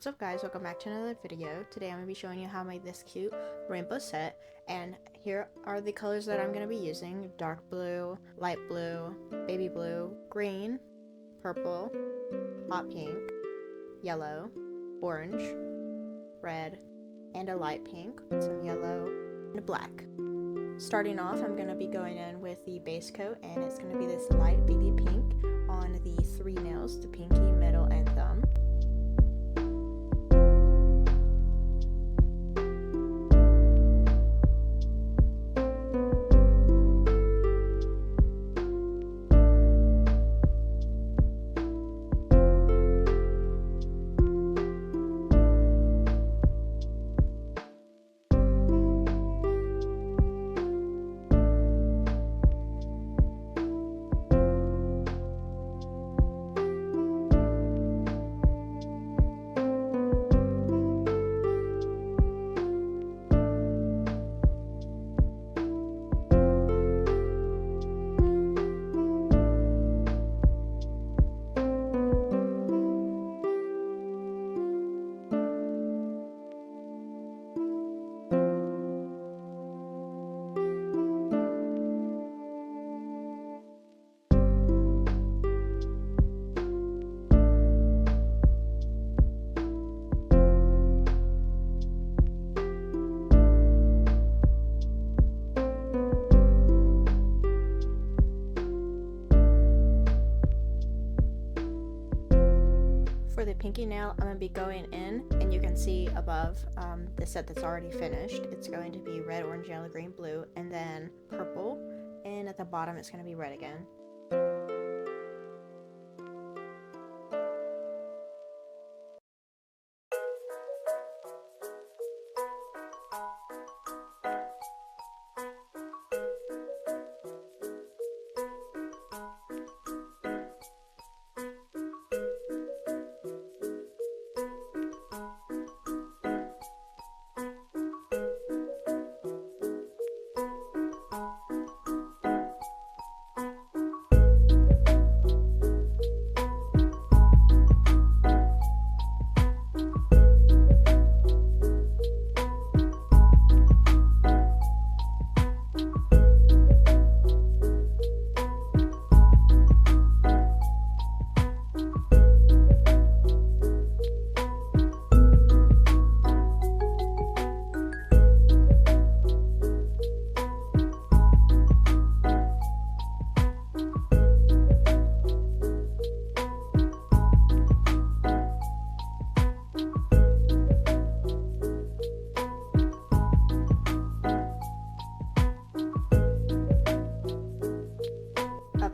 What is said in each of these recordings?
What's up guys, welcome back to another video. Today I'm going to be showing you how I made this cute rainbow set, and here are the colors that I'm going to be using: dark blue, light blue, baby blue, green, purple, hot pink, yellow, orange, red, and a light pink with some yellow and black. Starting off, I'm going to be going in with the base coat, and it's going to be this light baby pink on the three nails, the pinky, middle, and thumb. For the pinky nail, I'm going to be going in, and you can see above the set that's already finished, it's going to be red, orange, yellow, green, blue, and then purple, and at the bottom it's going to be red again.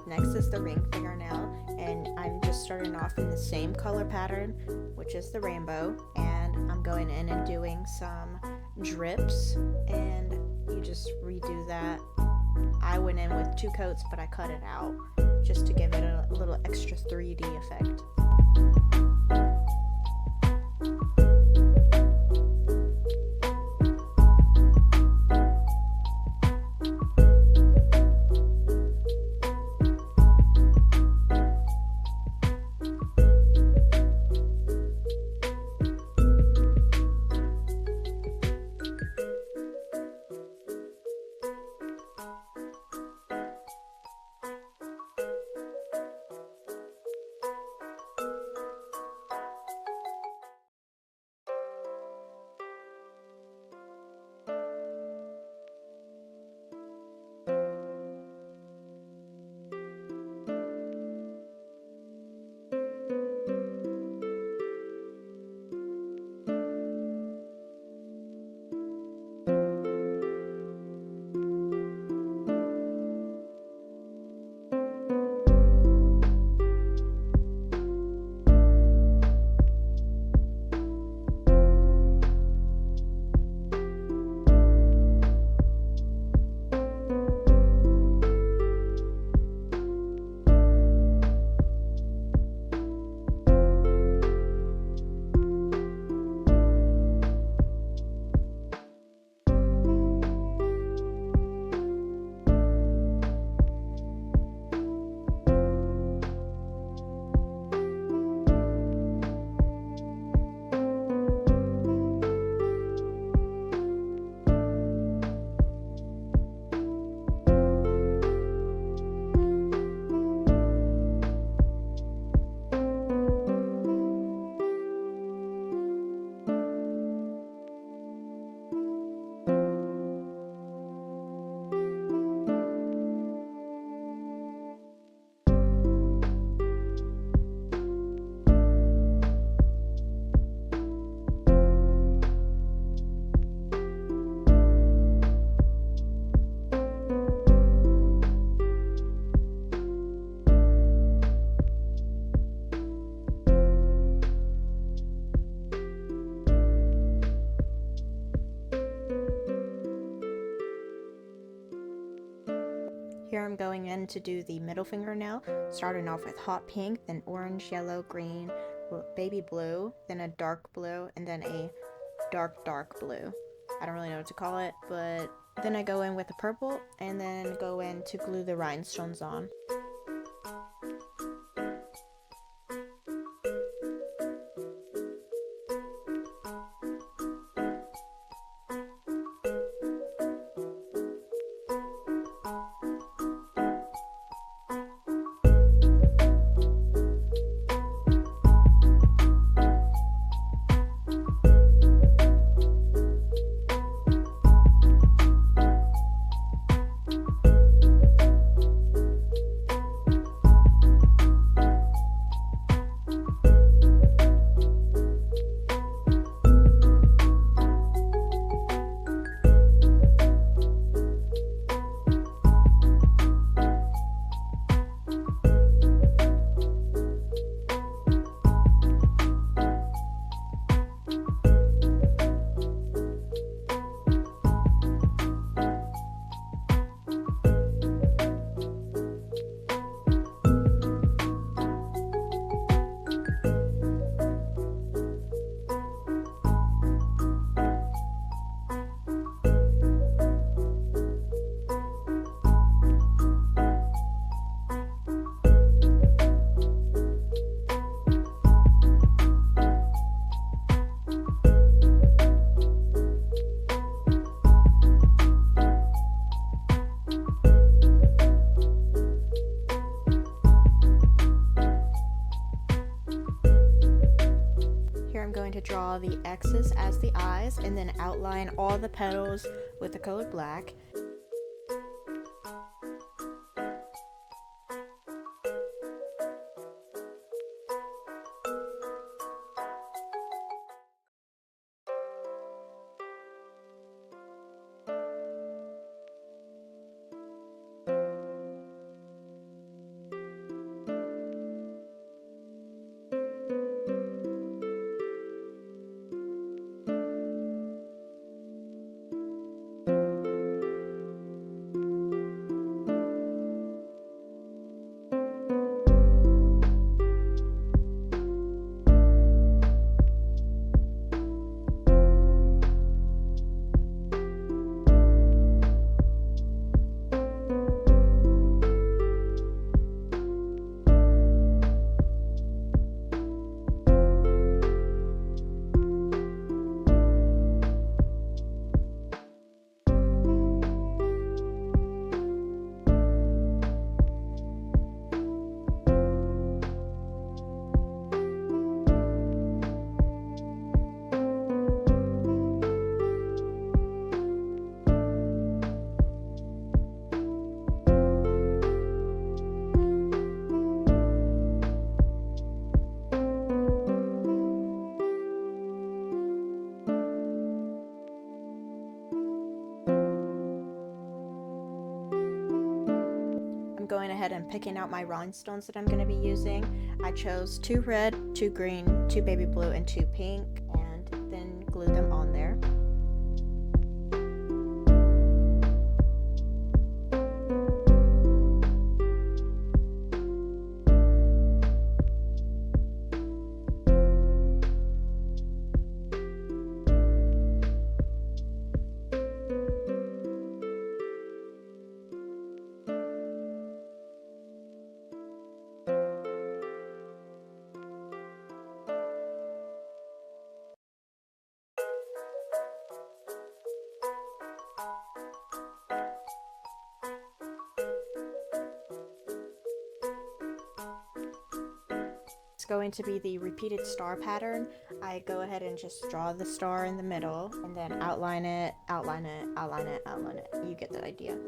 Next is the ring fingernail, and I'm just starting off in the same color pattern, which is the rainbow, and I'm going in and doing some drips, and you just redo that. I went in with 2 coats, but I cut it out just to give it a little extra 3D effect. Here I'm going in to do the middle finger now, starting off with hot pink, then orange, yellow, green, baby blue, then a dark blue, and then a dark blue. I don't really know what to call it, but then I go in with the purple and then go in to glue the rhinestones on. To draw the X's as the eyes and then outline all the petals with the color black. Going ahead and picking out my rhinestones that I'm going to be using. I chose 2 red, 2 green, 2 baby blue, and 2 pink, and then glued them on there. Going to be the repeated star pattern. I go ahead and just draw the star in the middle and then outline it, outline it, outline it, outline it. You get the idea.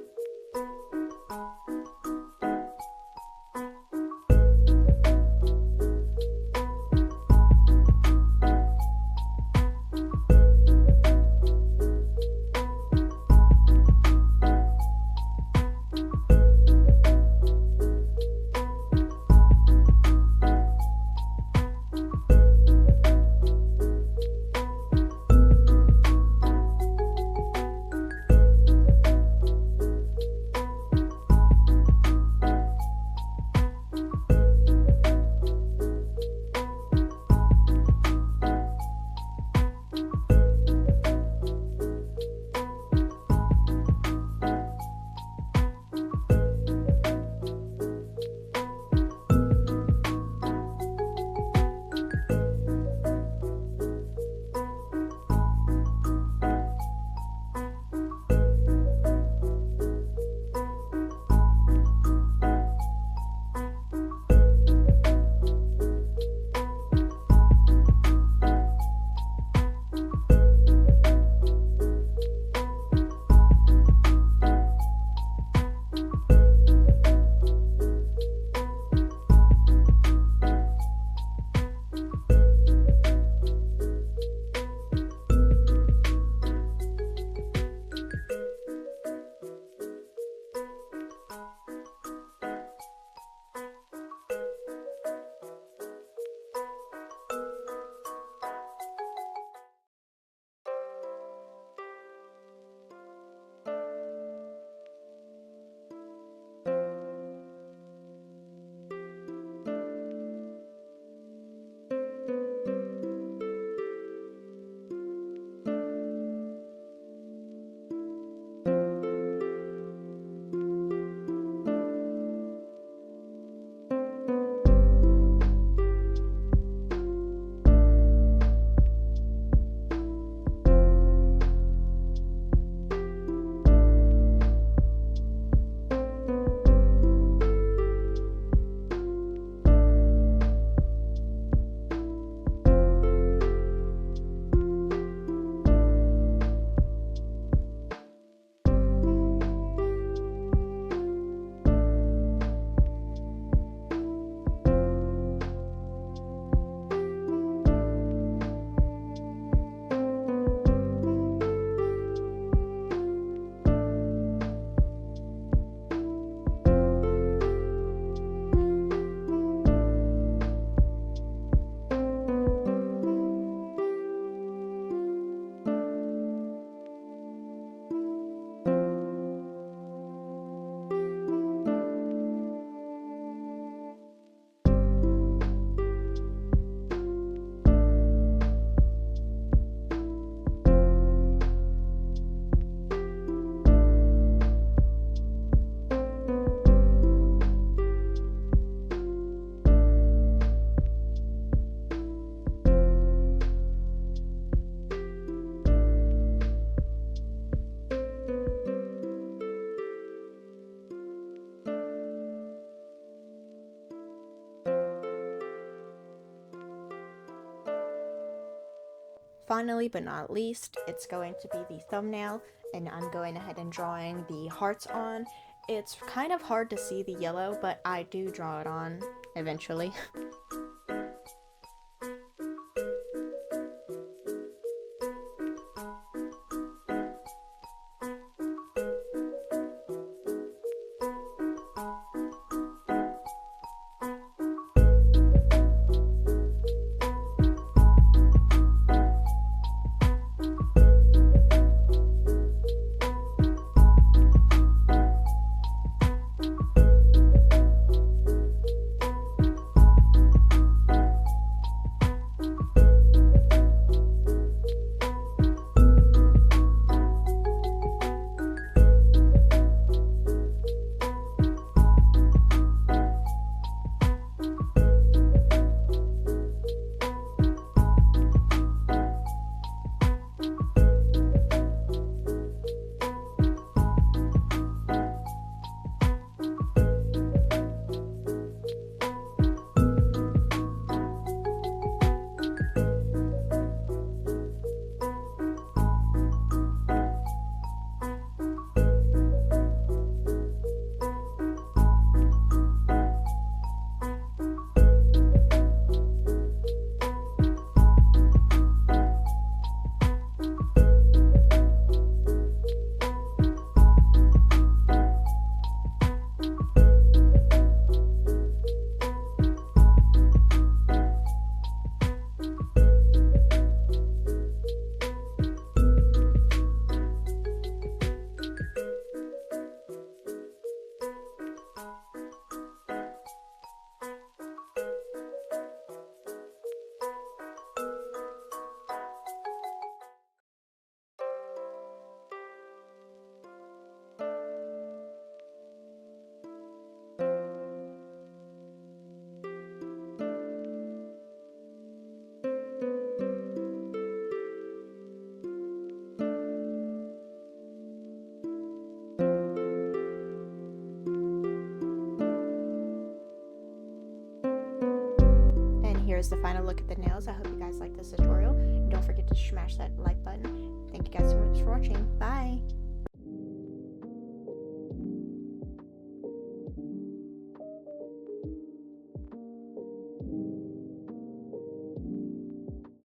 finally but not least, it's going to be the thumbnail, and I'm going ahead and drawing the hearts on. It's kind of hard to see the yellow, but I do draw it on eventually. Here's the final look at the nails. I hope you guys like this tutorial, and don't forget to smash that like button. Thank you guys so much for watching. Bye!